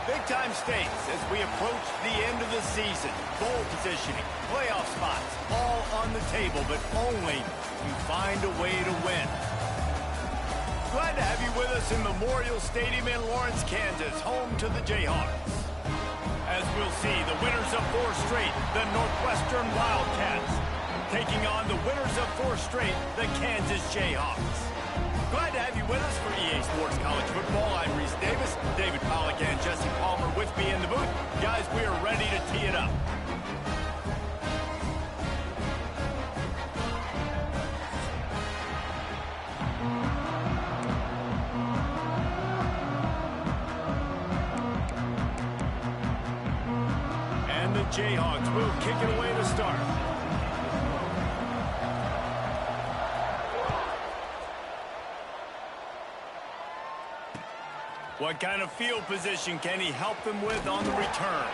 Big-time stakes as we approach the end of the season. Bowl positioning, playoff spots, all on the table, but only you find a way to win. Glad to have you with us in Memorial Stadium in Lawrence, Kansas, home to the Jayhawks. As we'll see, the winners of 4 straight, the Northwestern Wildcats, taking on the winners of 4 straight, the Kansas Jayhawks. Glad to have you with us for EA Sports College Football. I'm Reese Davis, David Pollack, and Jesse Palmer with me in the booth. Guys, we are ready to tee it up. And the Jayhawks will kick it away to start. What kind of field position can he help them with on the return?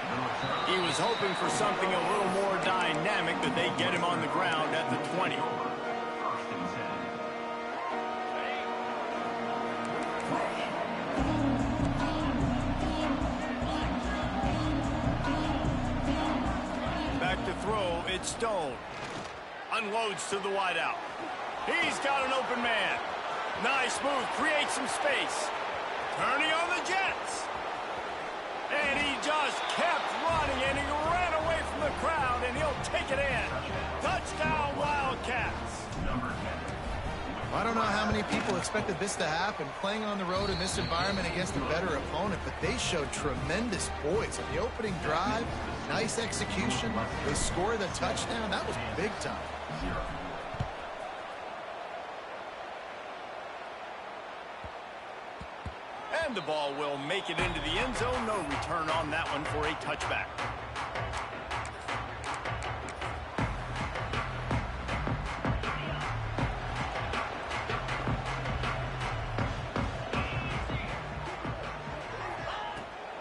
He was hoping for something a little more dynamic, that they get him on the ground at the 20. Back to throw, it's Stone. Unloads to the wideout. He's got an open man. Nice move, creates some space. Turning on the Jets. And he just kept running, and he ran away from the crowd, and he'll take it in. Touchdown, Wildcats. I don't know how many people expected this to happen, playing on the road in this environment against a better opponent, but they showed tremendous poise. On the opening drive, nice execution. They scored the touchdown. That was big time. And the ball will make it into the end zone. No return on that one for a touchback.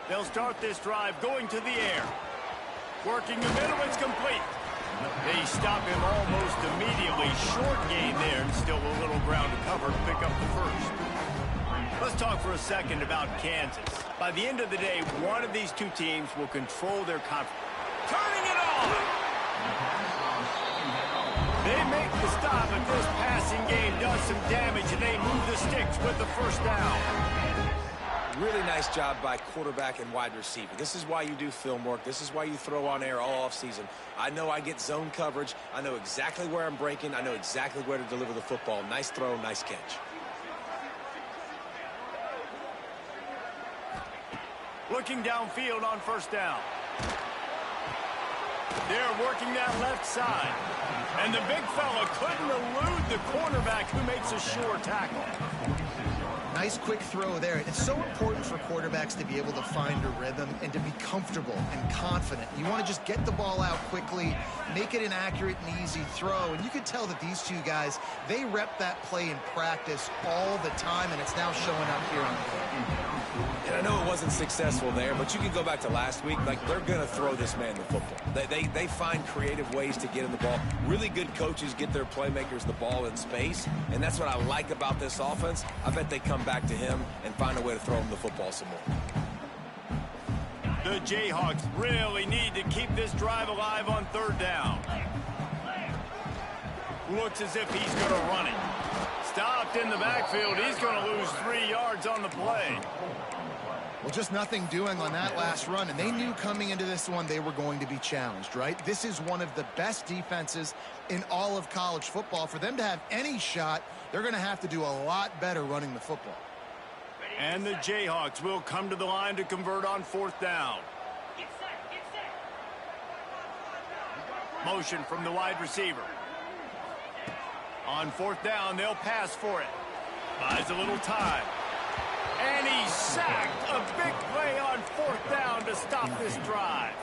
They'll start this drive going to the air. Working the middle, it's complete. They stop him almost immediately. Short gain there, and still a little ground to cover to pick up the first. Let's talk for a second about Kansas. By the end of the day, one of these two teams will control their conference. Turning it on! They make the stop, but this passing game does some damage, and they move the sticks with the first down. Really nice job by quarterback and wide receiver. This is why you do film work. This is why you throw on air all offseason. I know I get zone coverage. I know exactly where I'm breaking. I know exactly where to deliver the football. Nice throw, nice catch. Looking downfield on first down. They're working that left side. And the big fella couldn't elude the cornerback, who makes a sure tackle. Nice quick throw there. It's so important for quarterbacks to be able to find a rhythm and to be comfortable and confident. You want to just get the ball out quickly, make it an accurate and easy throw. And you can tell that these two guys, they rep that play in practice all the time, and it's now showing up here on the field. And I know it wasn't successful there, but you can go back to last week. Like, they're going to throw this man the football. They find creative ways to get him the ball. Really good coaches get their playmakers the ball in space, and that's what I like about this offense. I bet they come back to him and find a way to throw him the football some more. The Jayhawks really need to keep this drive alive on third down. Looks as if he's going to run it. Stopped in the backfield. He's going to lose 3 yards on the play. Well, just nothing doing on that last run, and they knew coming into this one they were going to be challenged, right? This is one of the best defenses in all of college football. For them to have any shot, they're going to have to do a lot better running the football. And the Jayhawks will come to the line to convert on fourth down. Motion from the wide receiver. On fourth down, they'll pass for it. Buys a little time. And he's sacked. A big play on fourth down to stop this drive.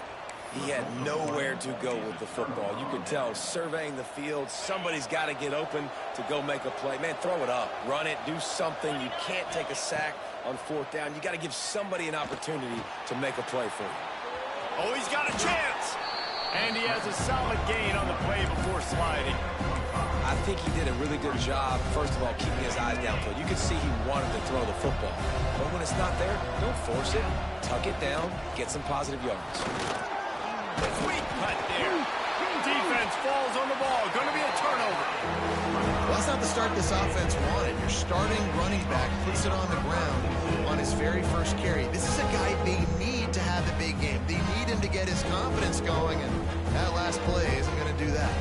He had nowhere to go with the football. You could tell, surveying the field, somebody's got to get open to go make a play. Man, throw it up, run it, do something. You can't take a sack on fourth down. You got to give somebody an opportunity to make a play for you. Oh, he's got a chance. And he has a solid gain on the play before sliding. I think he did a really good job, first of all, keeping his eyes downfield. You could see he wanted to throw the football. But when it's not there, don't force it. Tuck it down, get some positive yards. Sweet cut there. Defense falls on the ball. Going to be a turnover. Well, that's not the start this offense wanted. Your starting running back puts it on the ground on his very first carry. This is a guy they need to have a big game. They need him to get his confidence going, and that last play isn't going to do that.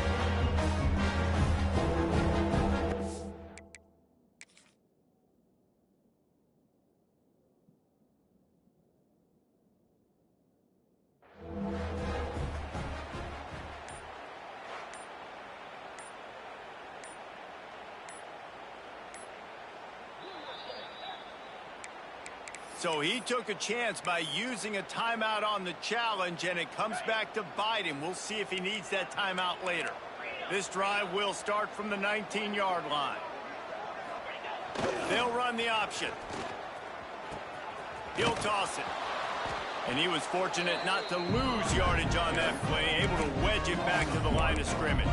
So he took a chance by using a timeout on the challenge, and it comes back to bite him. We'll see if he needs that timeout later. This drive will start from the 19-yard line. They'll run the option. He'll toss it. And he was fortunate not to lose yardage on that play, able to wedge it back to the line of scrimmage.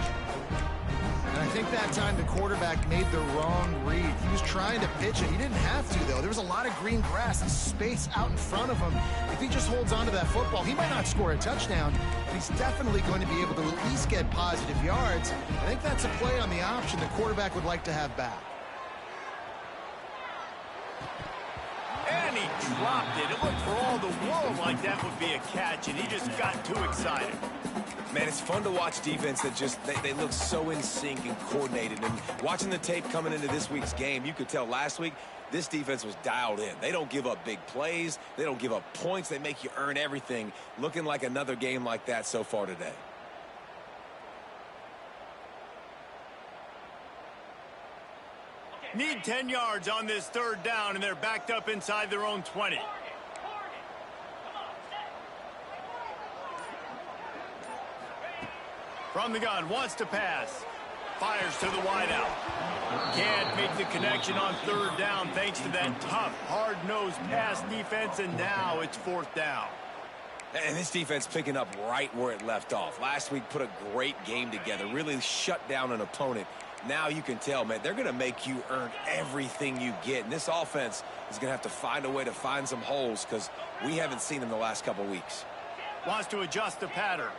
And I think that time the quarterback made the wrong read. He was trying to pitch it. He didn't have to, though. There was a lot of green grass and space out in front of him. If he just holds on to that football, he might not score a touchdown, but he's definitely going to be able to at least get positive yards. I think that's a play on the option the quarterback would like to have back. And he dropped it. It looked for all the world like that would be a catch, and he just got too excited. Man, it's fun to watch defense that just, they look so in sync and coordinated. And watching the tape coming into this week's game, you could tell last week this defense was dialed in. They don't give up big plays. They don't give up points. They make you earn everything. Looking like another game like that so far today. Need 10 yards on this third down, and they're backed up inside their own 20. From the gun, wants to pass. Fires to the wideout. Can't make the connection on third down thanks to that tough, hard-nosed pass defense, and now it's fourth down. And this defense picking up right where it left off. Last week put a great game together, really shut down an opponent. Now you can tell, man, they're going to make you earn everything you get. And this offense is going to have to find a way to find some holes because we haven't seen them the last couple weeks. Wants to adjust the pattern.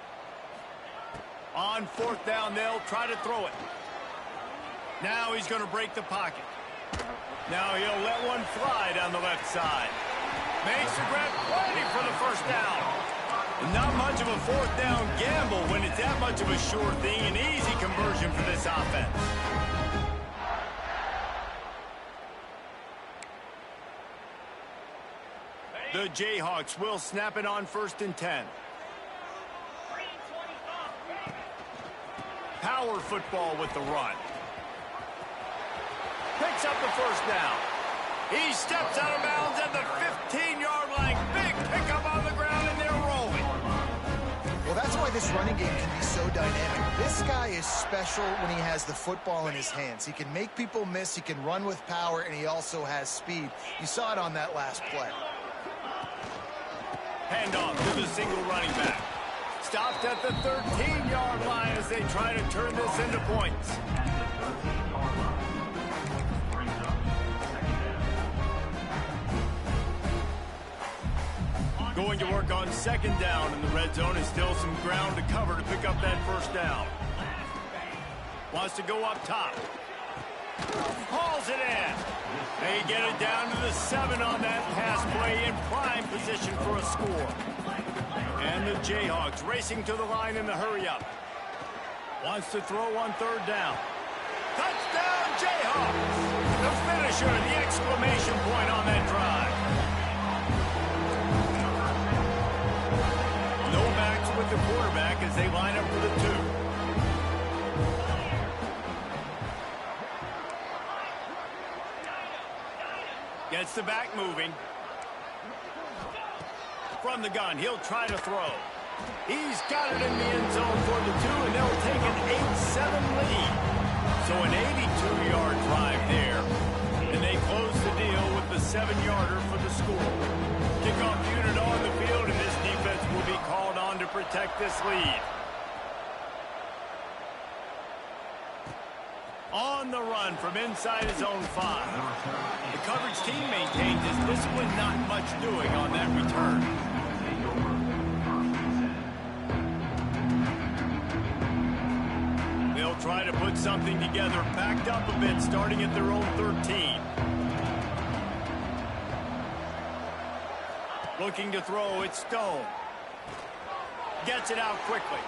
On fourth down, they'll try to throw it. Now he's going to break the pocket. Now he'll let one fly down the left side. Makes the grab, waiting for the first down. Not much of a fourth down gamble when it's that much of a sure thing. An easy conversion for this offense. The Jayhawks will snap it on 1st and 10. Power football with the run. Picks up the first down. He steps out of bounds at the 15-yard line. Big pickup on the ground, and they're rolling. Well, that's why this running game can be so dynamic. This guy is special when he has the football in his hands. He can make people miss, he can run with power, and he also has speed. You saw it on that last play. Handoff to the single running back. Stopped at the 13-yard line as they try to turn this into points. Going to work on 2nd down in the red zone, and still some ground to cover to pick up that first down. Wants to go up top. Hauls it in. They get it down to the 7 on that pass play, in prime position for a score. And the Jayhawks racing to the line in the hurry-up. Wants to throw on 3rd down. Touchdown, Jayhawks! The finisher, the exclamation point on that drive. No backs with the quarterback as they line up for the 2. Gets the back moving. From the gun, he'll try to throw. He's got it in the end zone for the 2, and they'll take an 8-7 lead. So an 82-yard drive there. And they close the deal with the 7-yarder for the score. Kickoff unit on the field, and this defense will be called on to protect this lead. On the run from inside his own 5. The coverage team maintains his discipline, not much doing on that return. They'll try to put something together, backed up a bit, starting at their own 13. Looking to throw, it's Stone. Gets it out quickly.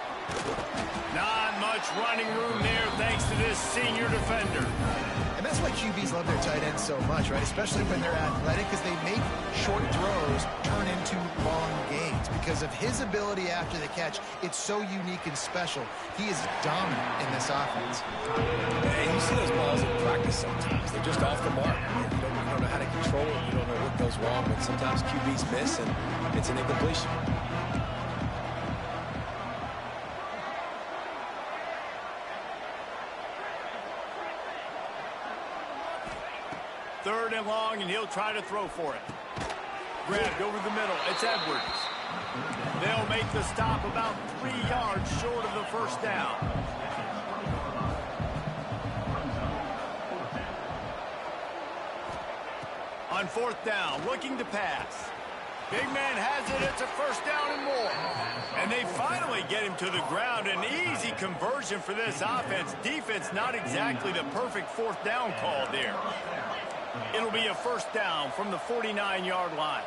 Not much running room there thanks to this senior defender. And that's why QBs love their tight ends so much, right? Especially when they're athletic, because they make short throws turn into long gains. Because of his ability after the catch, it's so unique and special. He is dominant in this offense. And you see those balls in practice sometimes. They're just off the mark. You don't know how to control it. You don't know what goes wrong, but sometimes QBs miss, and it's an incompletion. Third and long, and he'll try to throw for it. Grabbed over the middle. It's Edwards. They'll make the stop about 3 yards short of the first down. On fourth down, looking to pass. Big man has it. It's a first down and more. And they finally get him to the ground. An easy conversion for this offense. Defense not exactly the perfect fourth down call there. It'll be a first down from the 49-yard line.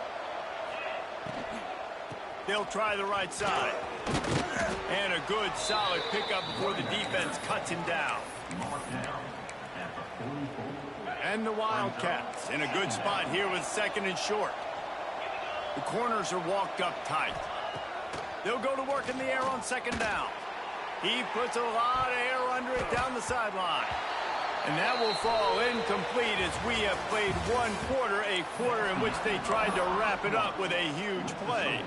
They'll try the right side. And a good, solid pickup before the defense cuts him down. And the Wildcats in a good spot here with second and short. The corners are walked up tight. They'll go to work in the air on second down. He puts a lot of air under it down the sideline. And that will fall incomplete as we have played one quarter, a quarter in which they tried to wrap it up with a huge play.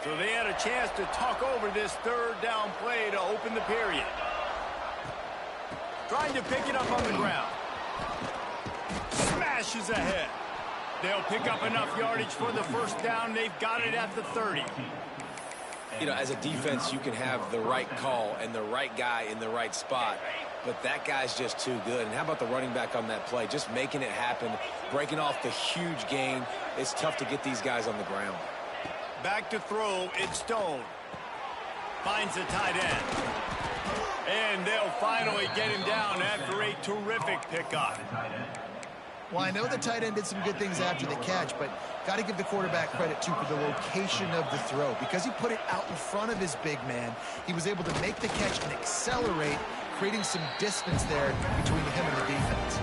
So they had a chance to talk over this third down play to open the period. Trying to pick it up on the ground. Smashes ahead. They'll pick up enough yardage for the first down. They've got it at the 30. You know, as a defense, you can have the right call and the right guy in the right spot, but that guy's just too good. And how about the running back on that play? Just making it happen, breaking off the huge gain. It's tough to get these guys on the ground. Back to throw, it's Stone. Finds the tight end. And they'll finally get him down after a terrific pickup. Well, I know the tight end did some good things after the catch, but got to give the quarterback credit, too, for the location of the throw. Because he put it out in front of his big man, he was able to make the catch and accelerate, creating some distance there between him and the defense.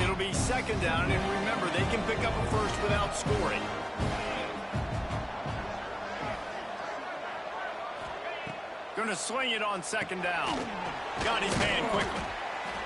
It'll be second down, and remember, they can pick up a first without scoring. Going to swing it on second down. Got his man quickly.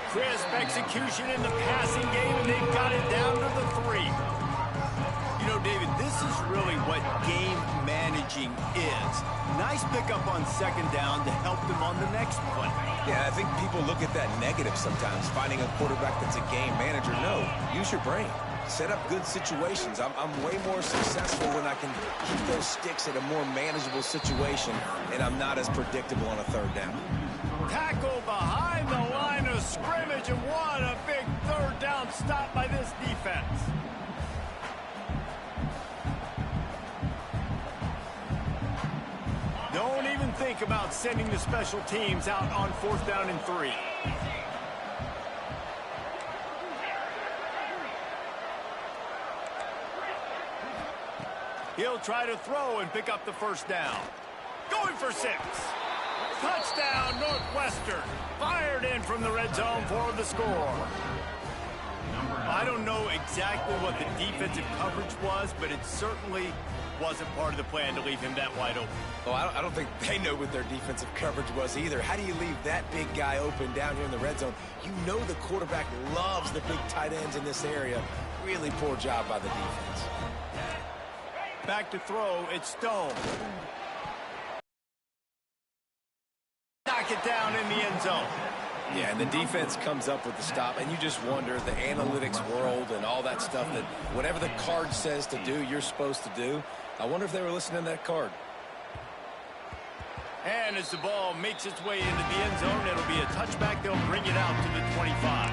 Crisp execution in the passing game, and they've got it down to the 3. You know, David, this is really what game managing is. Nice pickup on second down to help them on the next play. Yeah, I think people look at that negative sometimes, finding a quarterback that's a game manager. No, use your brain. Set up good situations. I'm way more successful when I can keep those sticks at a more manageable situation, and I'm not as predictable on a third down. Tackle behind the line of scrimmage, and what a big third down stop by this defense. Don't even think about sending the special teams out on fourth down and 3. He'll try to throw and pick up the first down. Going for 6. Touchdown, Northwestern. Fired in from the red zone for the score. I don't know exactly what the defensive coverage was, but it certainly wasn't part of the plan to leave him that wide open. Well, I don't think they know what their defensive coverage was either. How do you leave that big guy open down here in the red zone? You know the quarterback loves the big tight ends in this area. Really poor job by the defense. Back to throw, it's Stone. Knock it down in the end zone. Yeah, and the defense comes up with the stop, and you just wonder, the analytics world and all that stuff, that whatever the card says to do, you're supposed to do. I wonder if they were listening to that card. And as the ball makes its way into the end zone, it'll be a touchback. They'll bring it out to the 25.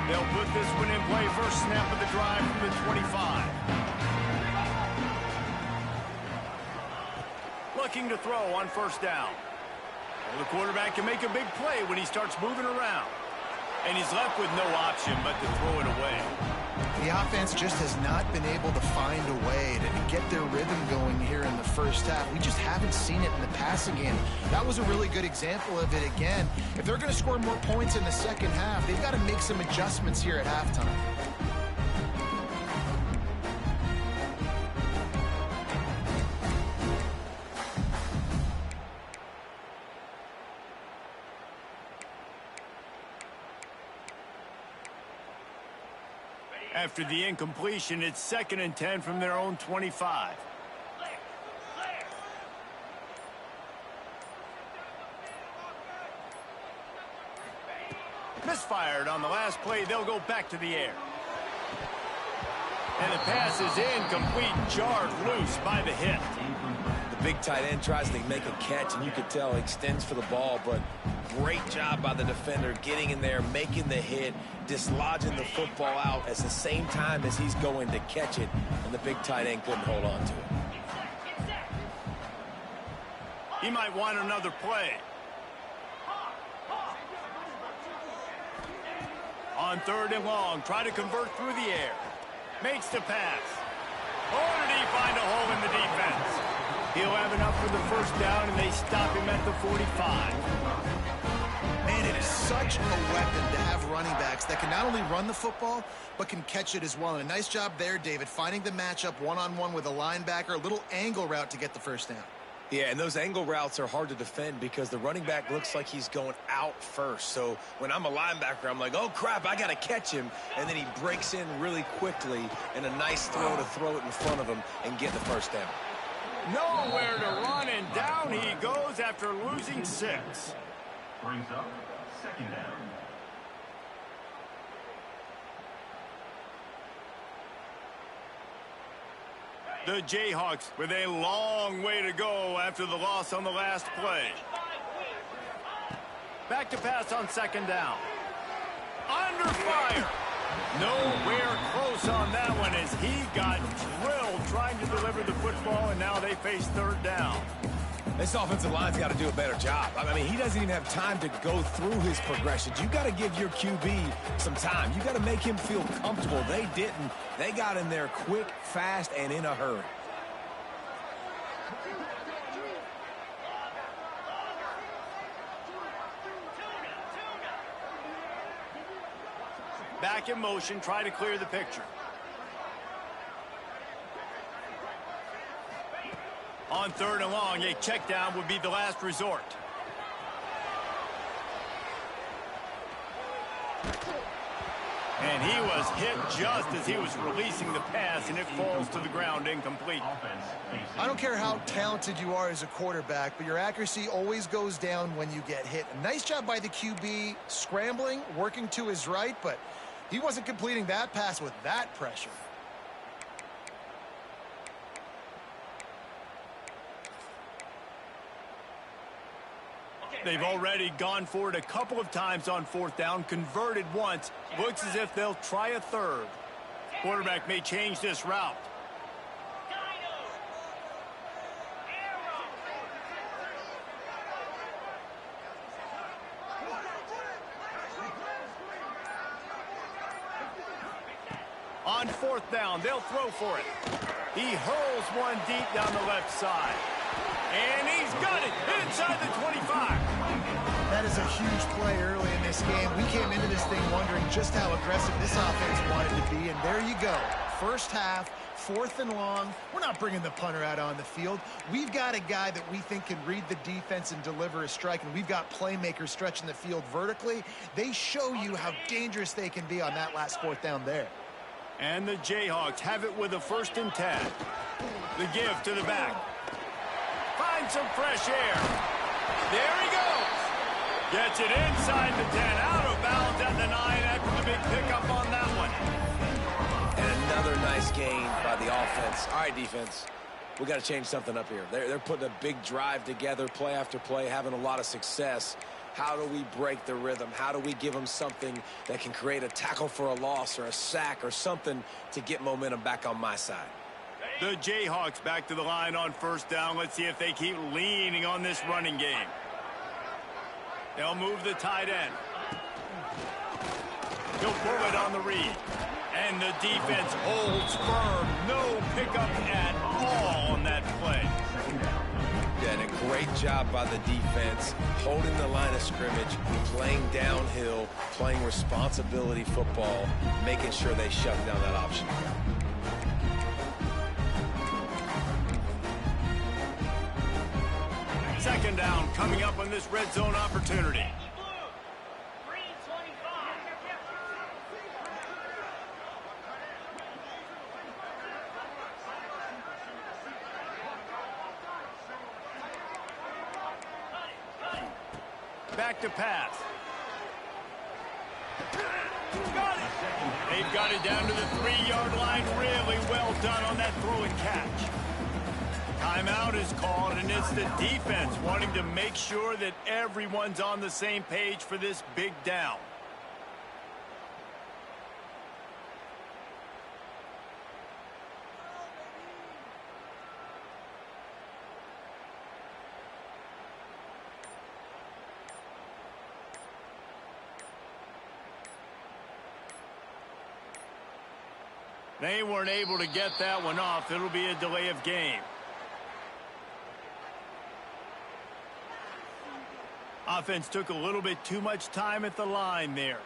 They'll put this one in play. First snap of the drive from the 25. Looking to throw on first down. Well, the quarterback can make a big play when he starts moving around. And he's left with no option but to throw it away. The offense just has not been able to find a way to get their rhythm going here in the first half. We just haven't seen it in the passing game. That was a really good example of it again. If they're going to score more points in the second half, they've got to make some adjustments here at halftime. After the incompletion, it's 2nd and 10 from their own 25. Misfired on the last play. They'll go back to the air. And the pass is incomplete, jarred loose by the hit. The big tight end tries to make a catch, and you could tell he extends for the ball, but great job by the defender getting in there, making the hit, dislodging the football out at the same time as he's going to catch it, and the big tight end couldn't hold on to it. He might want another play. On 3rd and long, try to convert through the air. Makes the pass. Or did he find a hole in the defense? He'll have enough for the first down, and they stop him at the 45. Man, it is such a weapon to have running backs that can not only run the football, but can catch it as well. And a nice job there, David, finding the matchup one-on-one with a linebacker, a little angle route to get the first down. Yeah, and those angle routes are hard to defend because the running back looks like he's going out first. So when I'm a linebacker, I'm like, oh, crap, I got to catch him. And then he breaks in really quickly, and a nice throw to throw it in front of him and get the first down. Nowhere to run, and down he goes after losing 6. Brings up 2nd down. The Jayhawks with a long way to go after the loss on the last play. Back to pass on 2nd down. Under fire. Nowhere close on that one as he got drilled trying to deliver the football, and now they face 3rd down. This offensive line's got to do a better job. I mean, he doesn't even have time to go through his progressions. You got to give your QB some time. You got to make him feel comfortable. They didn't. They got in there quick, fast, and in a hurry. Back in motion, try to clear the picture. On 3rd and long, a check down would be the last resort. And he was hit just as he was releasing the pass, and it falls to the ground incomplete. I don't care how talented you are as a quarterback, but your accuracy always goes down when you get hit. A nice job by the QB scrambling, working to his right, but he wasn't completing that pass with that pressure. They've already gone for it a couple of times on 4th down, converted once. Looks as if they'll try a 3rd. Quarterback may change this route. On 4th down, they'll throw for it. He hurls one deep down the left side. And he's got it inside the 25. That is a huge play early in this game. We came into this thing wondering just how aggressive this offense wanted to be, and there you go. First half, 4th and long. We're not bringing the punter out on the field. We've got a guy that we think can read the defense and deliver a strike, and we've got playmakers stretching the field vertically. They show you how dangerous they can be on that last 4th down there. And the Jayhawks have it with a 1st and 10. The give to the back. Find some fresh air. There he goes. Gets it inside the 10, out of bounds at the 9 after the big pickup on that one. And another nice gain by the offense. All right, defense, we got to change something up here. They're putting a big drive together, play after play, having a lot of success. How do we break the rhythm? How do we give them something that can create a tackle for a loss or a sack or something to get momentum back on my side? The Jayhawks back to the line on first down. Let's see if they keep leaning on this running game. They'll move the tight end. He'll throw it on the read. And the defense holds firm. No pickup at all on that play. Yeah, and a great job by the defense, holding the line of scrimmage, playing downhill, playing responsibility football, making sure they shut down that option. Second down coming up on this red zone opportunity. Back to pass. Got it. They've got it down to the 3-yard line. Really well done on that throw and catch. Timeout is called, and it's the defense wanting to make sure that everyone's on the same page for this big down. They weren't able to get that one off. It'll be a delay of game. Offense took a little bit too much time at the line there.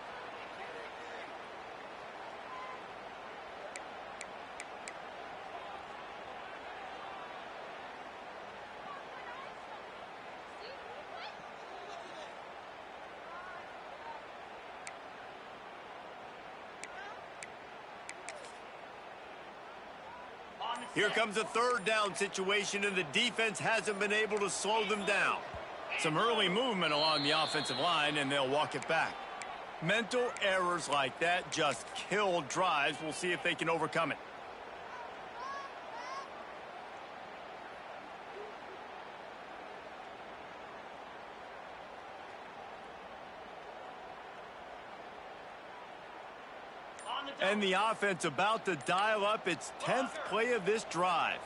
Here comes a third down situation, and the defense hasn't been able to slow them down. Some early movement along the offensive line, and they'll walk it back. Mental errors like that just kill drives. We'll see if they can overcome it. And the offense about to dial up its 10th play of this drive.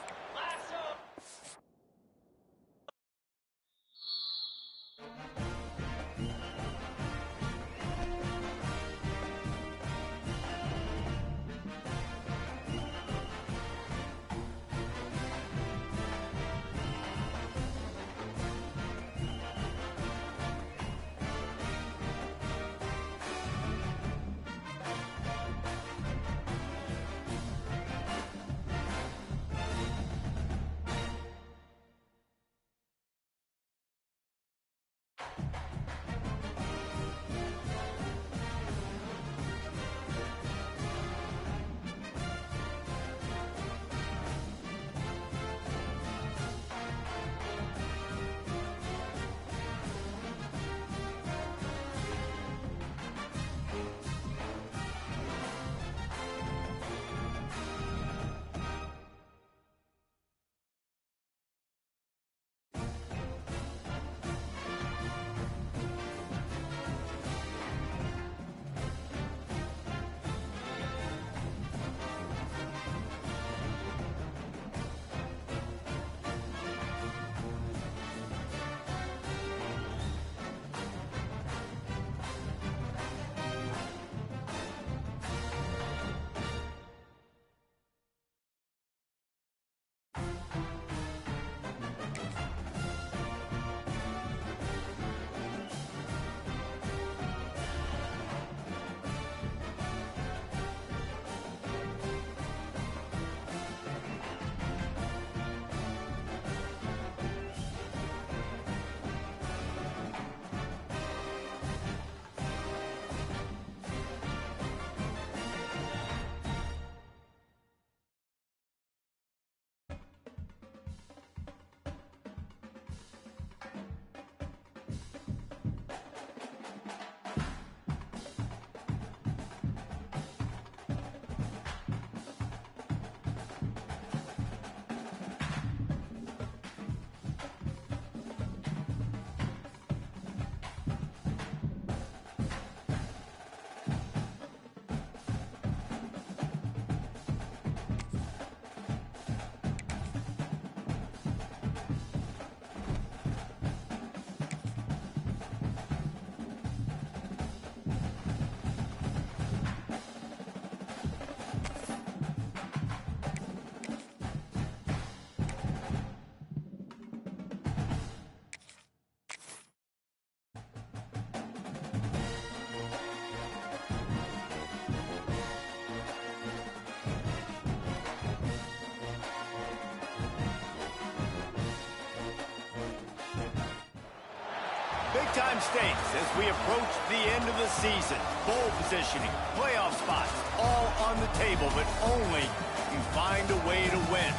Big-time stakes as we approach the end of the season. Bowl positioning, playoff spots, all on the table, but only if you find a way to win.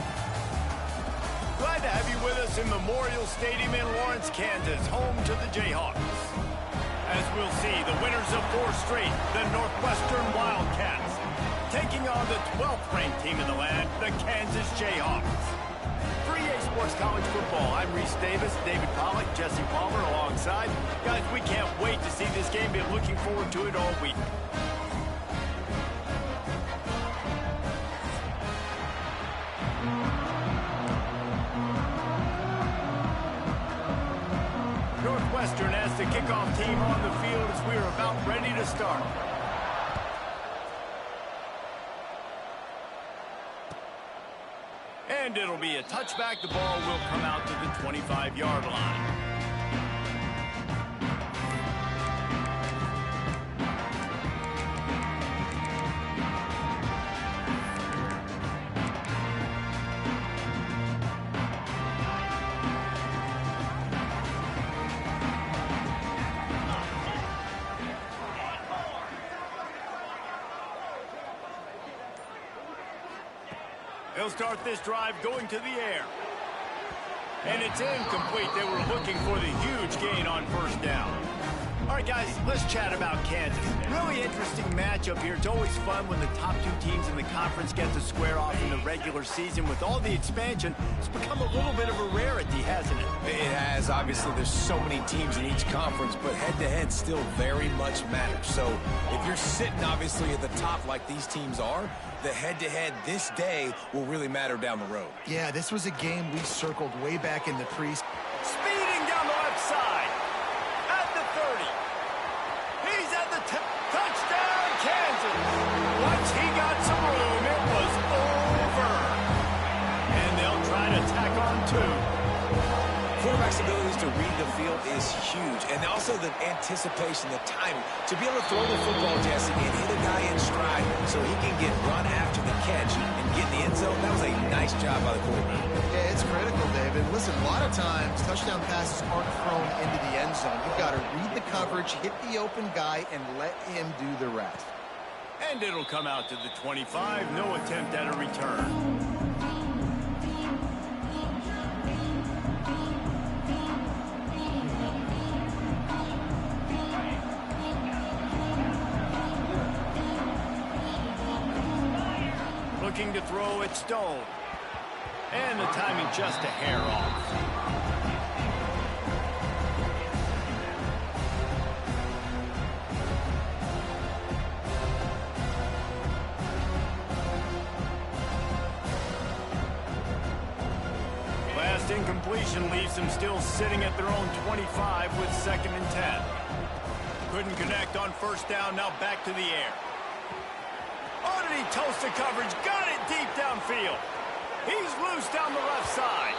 Glad to have you with us in Memorial Stadium in Lawrence, Kansas, home to the Jayhawks. As we'll see, the winners of 4 straight, the Northwestern Wildcats, taking on the 12th-ranked team in the land, the Kansas Jayhawks. For EA Sports College Football, I'm Reese Davis, David Pollack, Jesse Palmer alongside. Guys, we can't wait to see this game. Been looking forward to it all week. Northwestern as the kickoff team on the field as we are about ready to start. And it'll be a touchback. The ball will come out to the 25-yard line. They'll start this drive going to the air. And it's incomplete. They were looking for the huge gain on first down. All right, guys, let's chat about Kansas. Really interesting matchup here. It's always fun when the top 2 teams in the conference get to square off in the regular season. With all the expansion, it's become a little bit of a rarity, hasn't it? It has. Obviously, there's so many teams in each conference, but head-to-head still very much matters. So if you're sitting, obviously, at the top like these teams are, the head-to-head this day will really matter down the road. Yeah, this was a game we circled way back in the Speeding down the left side. At the 30. He's at the touchdown, Kansas. Once he got some room, it was over. And they'll try to tack on 2. Quarterback's abilities to read the field is huge, and also the anticipation, the timing, to be able to throw the football, Jesse, and hit a guy in stride so he can get run after the catch and get in the end zone. That was a nice job by the quarterback. Yeah, it's critical, David. Listen, a lot of times, touchdown passes aren't thrown into the end zone. You've got to read the coverage, hit the open guy, and let him do the rest. And it'll come out to the 25. No attempt at a return. Looking to throw at Stone. And the timing just a hair off. Last incompletion leaves them still sitting at their own 25 with 2nd and 10. Couldn't connect on first down, now back to the air. Oh, did he toast the coverage? Got it deep downfield. He's loose down the left side.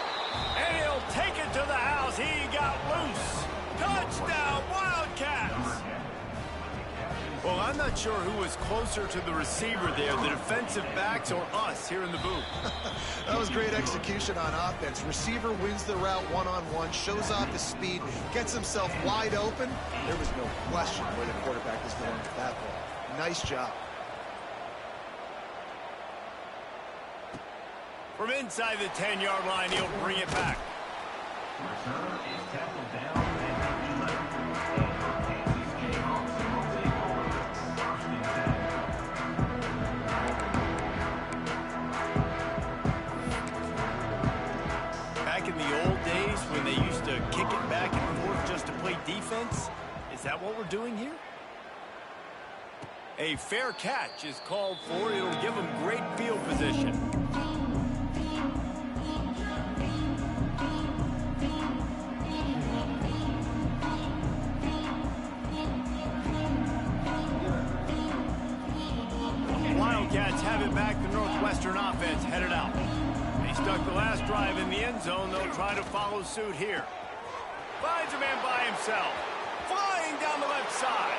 And he'll take it to the house. He got loose. Touchdown, Wildcats. Well, I'm not sure who was closer to the receiver there, the defensive backs or us here in the booth. That was great execution on offense. Receiver wins the route one-on-one, shows off his speed, gets himself wide open. There was no question where the quarterback was going with that ball. Nice job. From inside the 10-yard line, he'll bring it back. Return is tackled down at 11. Kansas Jayhawks will take over 1st and 10. Back in the old days when they used to kick it back and forth just to play defense, is that what we're doing here? A fair catch is called for. It'll give them great field position. Wildcats have it back. The Northwestern offense headed out. They stuck the last drive in the end zone. They'll try to follow suit here. Finds a man by himself. Flying down the left side.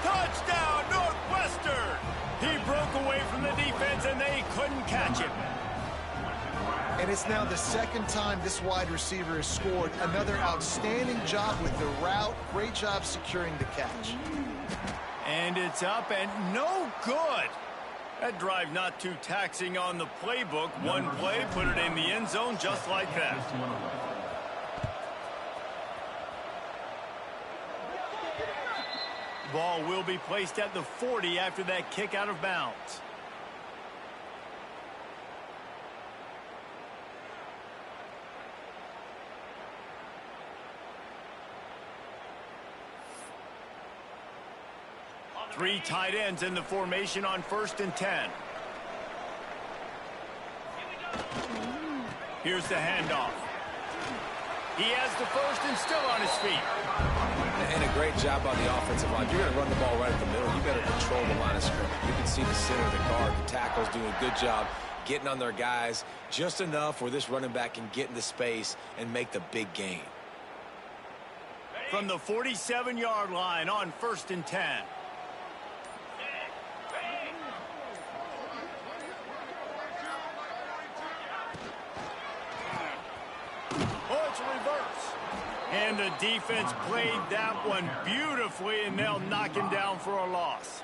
Touchdown, Northwestern! He broke away from the defense, and they couldn't catch him. And it's now the second time this wide receiver has scored. Another outstanding job with the route. Great job securing the catch. And it's up and no good. That drive not too taxing on the playbook. One play, put it in the end zone just like that. Ball will be placed at the 40 after that kick out of bounds. Three tight ends in the formation on 1st and 10. Here's the handoff. He has the first and still on his feet. And a great job on the offensive line. You're going to run the ball right at the middle. You better control the line of scrimmage. You can see the center of the guard. The tackle's doing a good job getting on their guys just enough where this running back can get into space and make the big gain. From the 47-yard line on 1st and 10. Oh, it's a reverse. And the defense played that one beautifully, and they'll knock him down for a loss.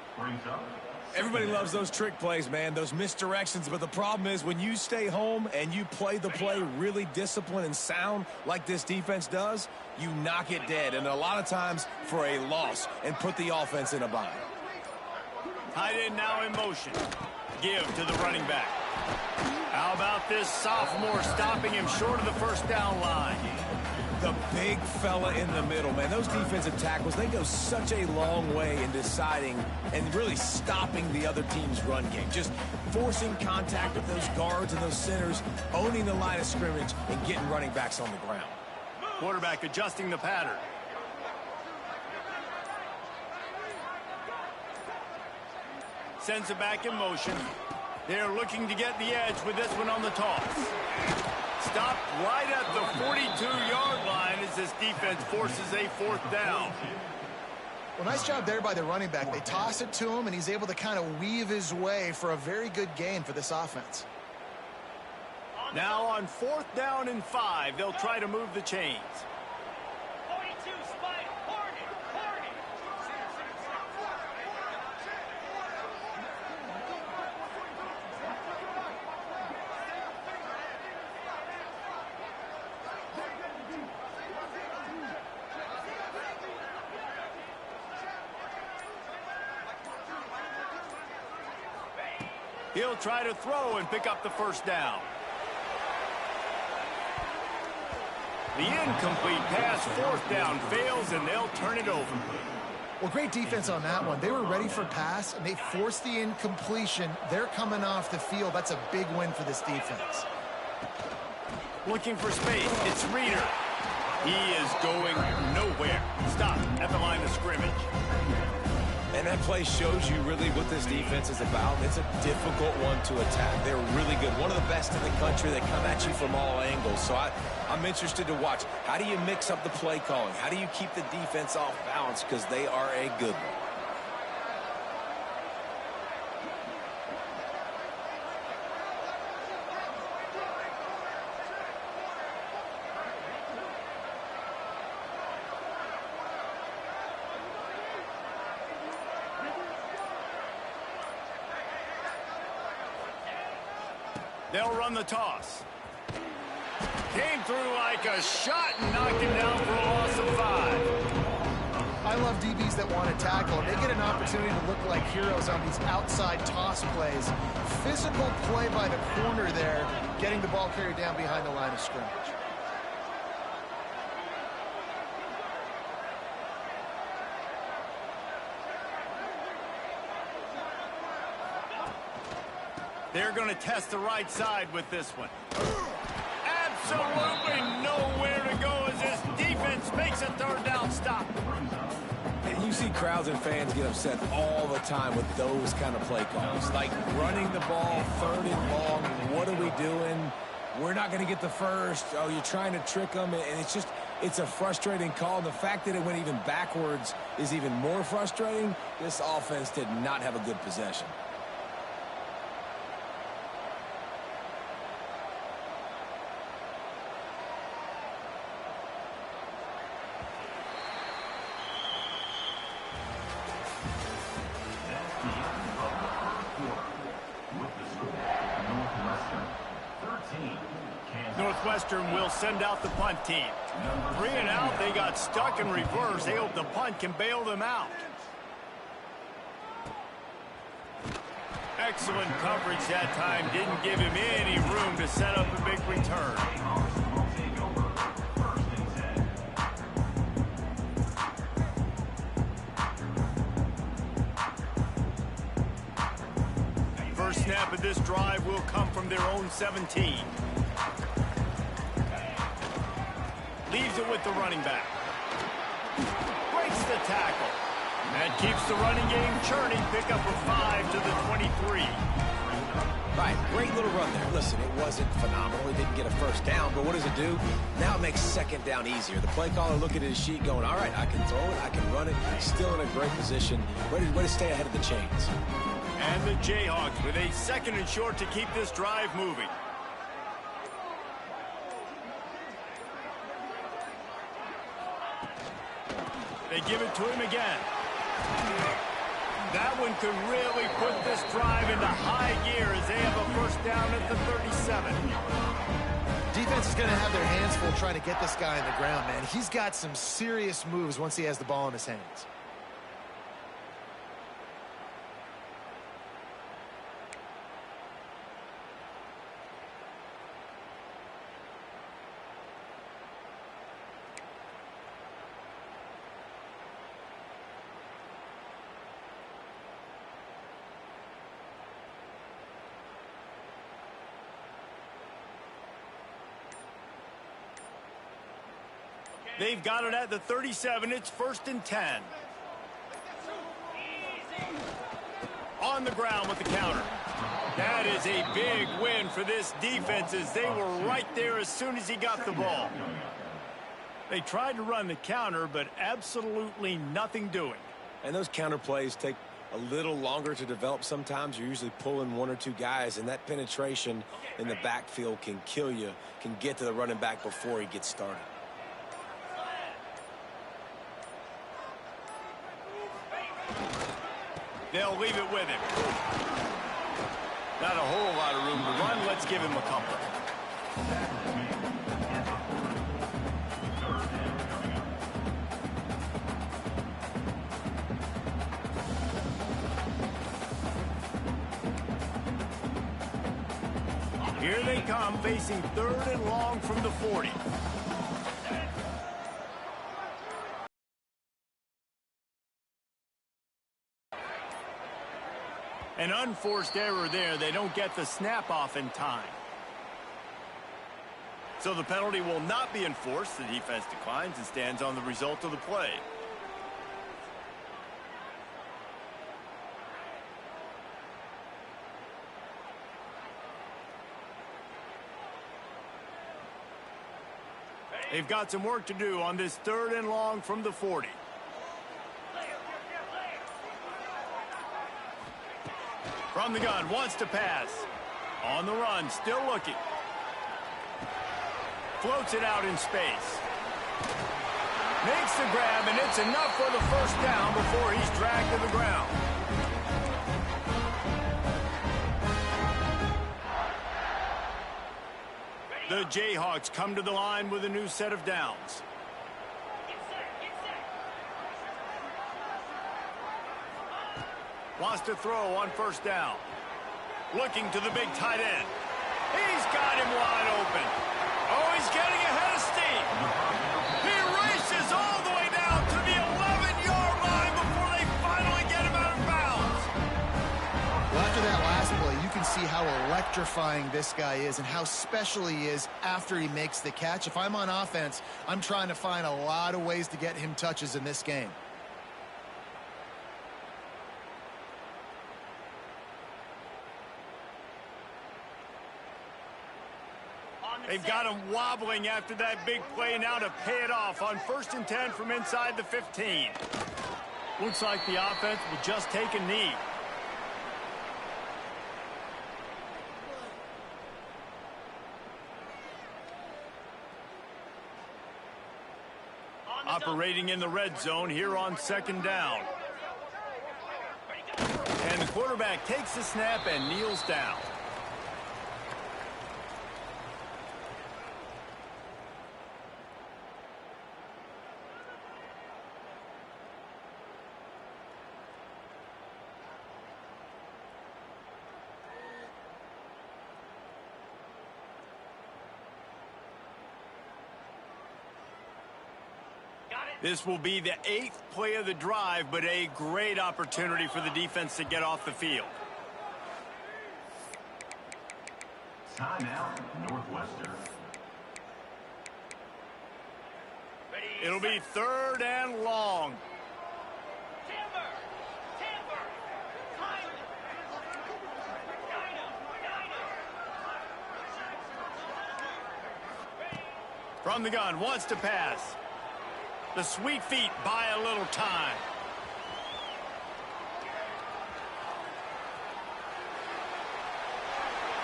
Everybody loves those trick plays, man, those misdirections. But the problem is when you stay home and you play the play really disciplined and sound like this defense does, you knock it dead. And a lot of times for a loss and put the offense in a bind. Tight end now in motion. Give to the running back. How about this sophomore stopping him short of the first down line? The big fella in the middle, man. Those defensive tackles, they go such a long way in deciding and really stopping the other team's run game. Just forcing contact with those guards and those centers, owning the line of scrimmage, and getting running backs on the ground. Quarterback adjusting the pattern. Sends it back in motion. They're looking to get the edge with this one on the toss. Stopped right at the 42-yard line as this defense forces a 4th down. Well, nice job there by the running back. They toss it to him, and he's able to kind of weave his way for a very good gain for this offense. Now on 4th down and 5, they'll try to move the chains. 42 spike, Hornet. He'll try to throw and pick up the first down. The incomplete pass, 4th down, fails, and they'll turn it over. Well, great defense on that one. They were ready for pass, and they forced the incompletion. They're coming off the field. That's a big win for this defense. Looking for space. It's Reeder. He is going nowhere. Stop at the line of scrimmage. And that play shows you really what this defense is about. It's a difficult one to attack. They're really good. One of the best in the country. They come at you from all angles. So I'm interested to watch. How do you mix up the play calling? How do you keep the defense off balance? Because they are a good one. They'll run the toss. Came through like a shot and knocked him down for a loss of 5. I love DBs that want to tackle. They get an opportunity to look like heroes on these outside toss plays. Physical play by the corner there, getting the ball carried down behind the line of scrimmage. They're going to test the right side with this one. Absolutely nowhere to go as this defense makes a 3rd down stop. And you see crowds and fans get upset all the time with those kind of play calls. Like running the ball 3rd and long. What are we doing? We're not going to get the first. Oh, you're trying to trick them. And it's a frustrating call. And the fact that it went even backwards is even more frustrating. This offense did not have a good possession. Northwestern will send out the punt team. 3 and out, they got stuck in reverse. They hope the punt can bail them out. Excellent coverage that time. Didn't give him any room to set up a big return. First snap of this drive will come from their own 17. Leaves it with the running back. Breaks the tackle. And keeps the running game churning. Pick up a 5 to the 23. Right, great little run there. Listen, it wasn't phenomenal. He didn't get a first down, but what does it do? Now it makes second down easier. The play caller looking at his sheet going, all right, I can throw it, I can run it. Still in a great position. Way to stay ahead of the chains. And the Jayhawks with a 2nd and short to keep this drive moving. They give it to him again. That one could really put this drive into high gear as they have a first down at the 37. Defense is going to have their hands full trying to get this guy on the ground, man. He's got some serious moves once he has the ball in his hands. They've got it at the 37. It's 1st and 10. On the ground with the counter. That is a big win for this defense as they were right there as soon as he got the ball. They tried to run the counter, but absolutely nothing doing. And those counter plays take a little longer to develop sometimes. You're usually pulling 1 or 2 guys, and that penetration in the backfield can kill you, can get to the running back before he gets started. They'll leave it with him. Not a whole lot of room to run. Let's give him a couple. Here they come, facing 3rd and long from the 40. An unforced error there. They don't get the snap off in time. So the penalty will not be enforced. The defense declines and stands on the result of the play. They've got some work to do on this 3rd and long from the 40. From the gun, wants to pass. On the run, still looking. Floats it out in space. Makes the grab, and it's enough for the first down before he's dragged to the ground. The Jayhawks come to the line with a new set of downs. Wants to throw on first down. Looking to the big tight end. He's got him wide open. Oh, he's getting ahead of steam. He races all the way down to the 11-yard line before they finally get him out of bounds. Well, after that last play, you can see how electrifying this guy is and how special he is after he makes the catch. If I'm on offense, I'm trying to find a lot of ways to get him touches in this game. They've got him wobbling after that big play now to pay it off on 1st and 10 from inside the 15. Looks like the offense will just take a knee. Operating in the red zone here on 2nd down. And the quarterback takes the snap and kneels down. This will be the 8th play of the drive, but a great opportunity for the defense to get off the field. Timeout, Northwestern. It'll be 3rd and long. Timber! Timber! Timber! From the gun, wants to pass. The sweet feet buy a little time.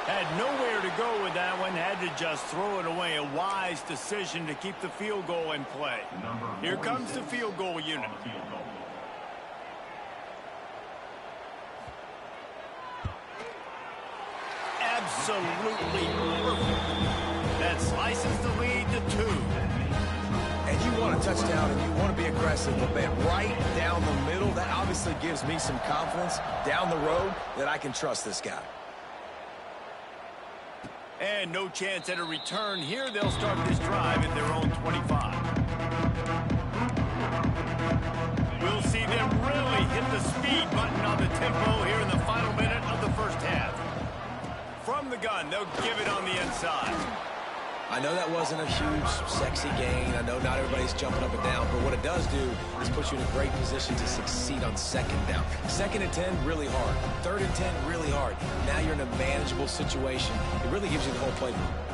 Had nowhere to go with that one, had to just throw it away. A wise decision to keep the field goal in play. Here comes the field goal unit. Absolutely perfect. That slices the lead to 2. And you want a touchdown and you want to be aggressive, but man, right down the middle, that obviously gives me some confidence down the road that I can trust this guy. And no chance at a return here. They'll start this drive at their own 25. We'll see them really hit the speed button on the tempo here in the final minute of the first half. From the gun, they'll give it on the inside. I know that wasn't a huge, sexy gain. I know not everybody's jumping up and down, but what it does do is put you in a great position to succeed on 2nd down. 2nd and 10, really hard. 3rd and 10, really hard. Now you're in a manageable situation. It really gives you the whole playbook.